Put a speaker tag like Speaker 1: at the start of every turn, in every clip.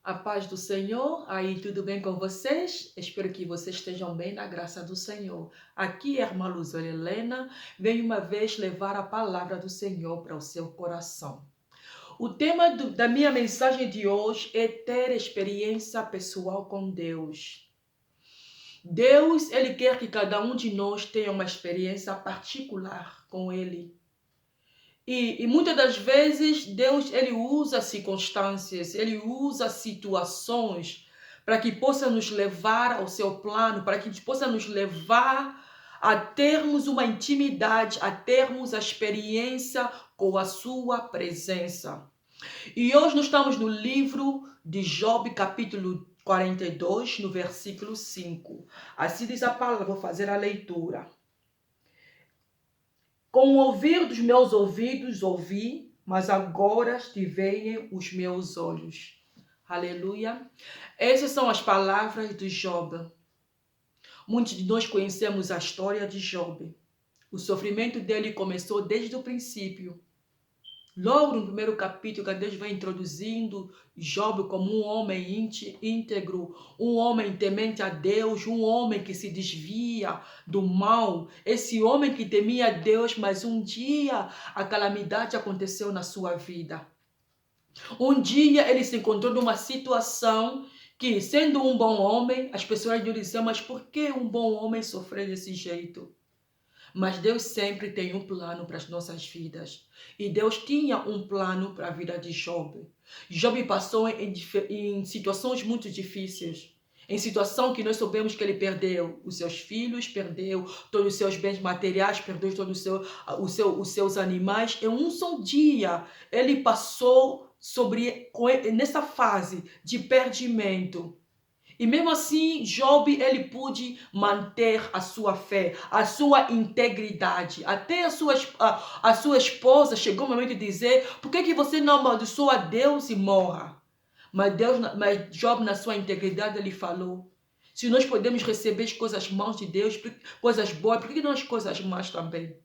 Speaker 1: A paz do Senhor, aí tudo bem com vocês? Espero que vocês estejam bem na graça do Senhor. Aqui é a irmã Luzia Helena, venho uma vez levar a palavra do Senhor para o seu coração. O tema da minha mensagem de hoje é ter experiência pessoal com Deus. Deus, Ele quer que cada um de nós tenha uma experiência particular com Ele. E muitas das vezes Deus ele usa circunstâncias, ele usa situações para que possa nos levar ao seu plano, para que possa nos levar a termos uma intimidade, a termos a experiência com a sua presença. E hoje nós estamos no livro de Job, capítulo 42, no versículo 5. Assim diz a palavra, vou fazer a leitura. Com o ouvir dos meus ouvidos ouvi, mas agora te veem os meus olhos. Aleluia. Essas são as palavras de Job. Muitos de nós conhecemos a história de Job. O sofrimento dele começou desde o princípio. Logo no primeiro capítulo, que Deus vai introduzindo Job como um homem íntegro, um homem temente a Deus, um homem que se desvia do mal. Esse homem que temia a Deus, mas um dia a calamidade aconteceu na sua vida. Um dia ele se encontrou numa situação que, sendo um bom homem, as pessoas lhe diziam, mas por que um bom homem sofrer desse jeito? Mas Deus sempre tem um plano para as nossas vidas. E Deus tinha um plano para a vida de Job. Job passou em situações muito difíceis. Em situação que nós soubemos que ele perdeu os seus filhos, perdeu todos os seus bens materiais, perdeu todos os seus animais. Em um só dia, ele passou nessa fase de perdimento. E mesmo assim, Job, ele pôde manter a sua fé, a sua integridade. Até a sua esposa chegou o momento de dizer, por que você não amaldiçoa Deus e morra? Mas Job, na sua integridade, ele falou, se nós podemos receber as coisas más de Deus, coisas boas, por que não as coisas más também?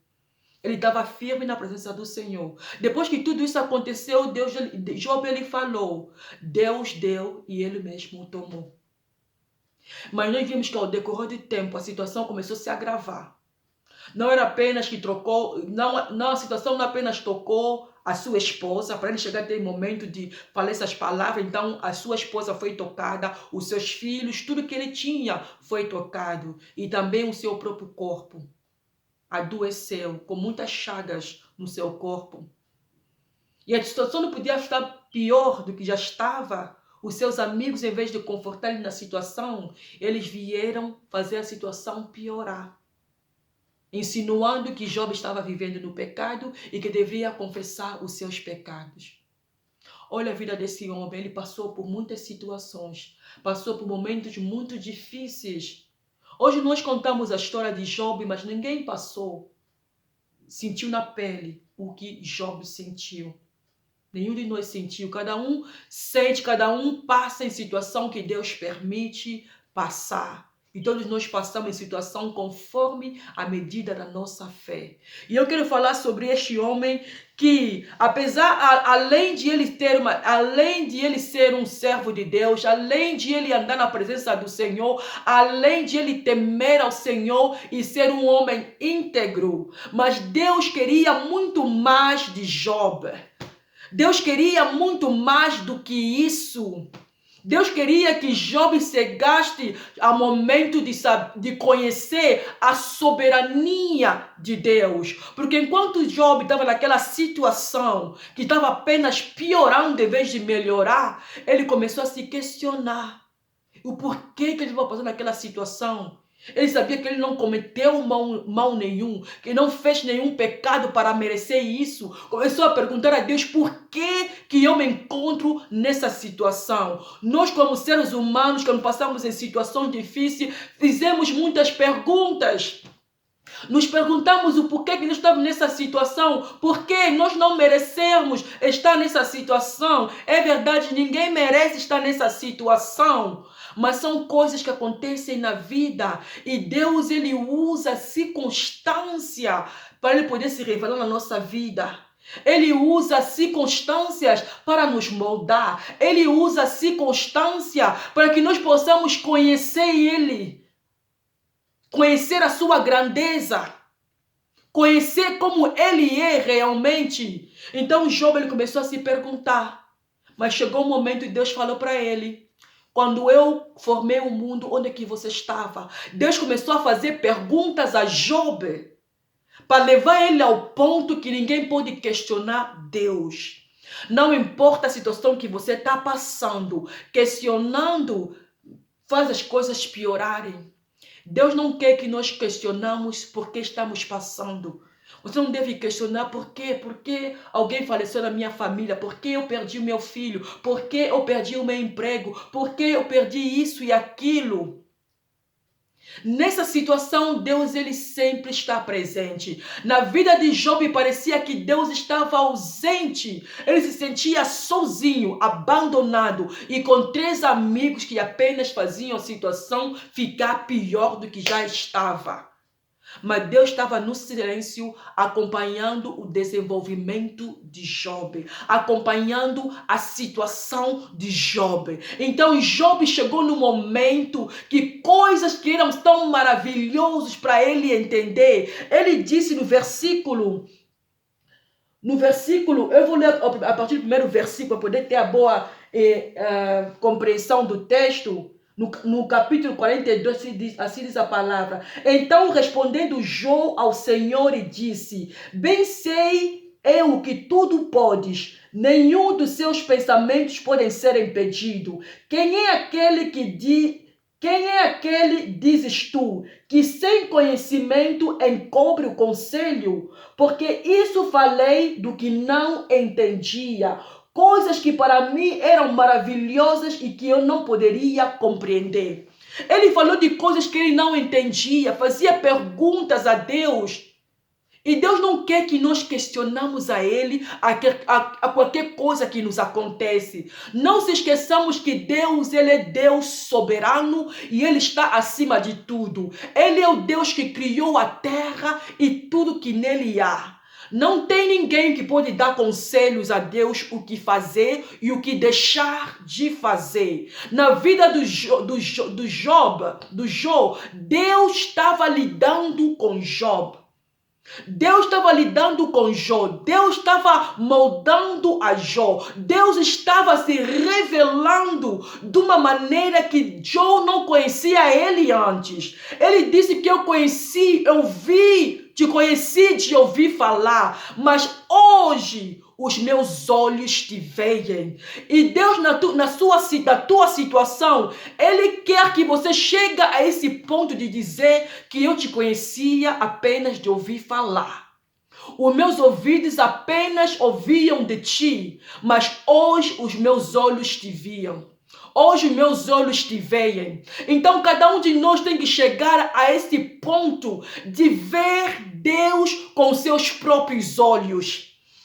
Speaker 1: Ele estava firme na presença do Senhor. Depois que tudo isso aconteceu, Job, ele falou, Deus deu e ele mesmo tomou. Mas nós vimos que ao decorrer do tempo a situação começou a se agravar. Não era apenas que trocou, não, a situação não apenas tocou a sua esposa, para ele chegar até o momento de falar essas palavras, então a sua esposa foi tocada, os seus filhos, tudo que ele tinha foi tocado, e também o seu próprio corpo adoeceu, com muitas chagas no seu corpo. E a situação não podia estar pior do que já estava. Os seus amigos, em vez de confortar ele na situação, eles vieram fazer a situação piorar, insinuando que Job estava vivendo no pecado e que deveria confessar os seus pecados. Olha a vida desse homem, ele passou por muitas situações, passou por momentos muito difíceis. Hoje nós contamos a história de Job, mas ninguém sentiu na pele o que Job sentiu. Nenhum de nós sentiu, cada um sente, cada um passa em situação que Deus permite passar. E todos nós passamos em situação conforme a medida da nossa fé. E eu quero falar sobre este homem que, além de ele ser um servo de Deus, além de ele andar na presença do Senhor, além de ele temer ao Senhor e ser um homem íntegro, mas Deus queria muito mais de Job. Deus queria muito mais do que isso. Deus queria que Job chegasse ao momento de conhecer a soberania de Deus. Porque enquanto Job estava naquela situação que estava apenas piorando em vez de melhorar, ele começou a se questionar o porquê que ele estava passando naquela situação. Ele sabia que ele não cometeu mal nenhum, que não fez nenhum pecado para merecer isso. Começou a perguntar a Deus por que eu me encontro nessa situação. Nós, como seres humanos, quando passamos em situações difíceis, fizemos muitas perguntas. Nos perguntamos o porquê que nós estamos nessa situação, porque nós não merecemos estar nessa situação. É verdade, ninguém merece estar nessa situação, mas são coisas que acontecem na vida e Deus ele usa a circunstância para ele poder se revelar na nossa vida. Ele usa circunstâncias para nos moldar. Ele usa circunstância para que nós possamos conhecer Ele, conhecer a sua grandeza, conhecer como Ele é realmente. Então Job ele começou a se perguntar, mas chegou um momento e Deus falou para ele: quando eu formei o mundo, onde é que você estava? Deus começou a fazer perguntas a Job, para levar ele ao ponto que ninguém pode questionar Deus. Não importa a situação que você está passando, questionando faz as coisas piorarem. Deus não quer que nós questionamos por que estamos passando. Você não deve questionar por quê? Por que alguém faleceu na minha família? Por que eu perdi o meu filho? Por que eu perdi o meu emprego? Por que eu perdi isso e aquilo? Nessa situação, Deus ele sempre está presente. Na vida de Job parecia que Deus estava ausente. Ele se sentia sozinho, abandonado e com 3 amigos que apenas faziam a situação ficar pior do que já estava. Mas Deus estava no silêncio, acompanhando o desenvolvimento de Job, acompanhando a situação de Job. Então Job chegou no momento que coisas que eram tão maravilhosas para ele entender. Ele disse no versículo, eu vou ler a partir do primeiro versículo para poder ter a boa compreensão do texto. No capítulo 42, assim diz a palavra. Então respondendo Job ao Senhor e disse: bem sei eu que tudo podes, nenhum dos seus pensamentos podem ser impedido. Quem é aquele, dizes tu, que sem conhecimento encobre o conselho? Porque isso falei do que não entendia, coisas que para mim eram maravilhosas e que eu não poderia compreender. Ele falou de coisas que ele não entendia, fazia perguntas a Deus. E Deus não quer que nós questionamos a Ele a qualquer coisa que nos acontece. Não se esqueçamos que Deus, Ele é Deus soberano e Ele está acima de tudo. Ele é o Deus que criou a terra e tudo que nele há. Não tem ninguém que pode dar conselhos a Deus o que fazer e o que deixar de fazer. Na vida do Job, Deus estava lidando com Job. Deus estava lidando com Jó, Deus estava moldando a Jó, Deus estava se revelando de uma maneira que Jó não conhecia ele antes. Ele disse que eu te conheci, te ouvi falar, mas hoje os meus olhos te veem. E Deus, na tua situação, Ele quer que você chegue a esse ponto de dizer que eu te conhecia apenas de ouvir falar. Os meus ouvidos apenas ouviam de ti, mas hoje os meus olhos te viam. Hoje os meus olhos te veem. Então cada um de nós tem que chegar a esse ponto de ver Deus com seus próprios olhos.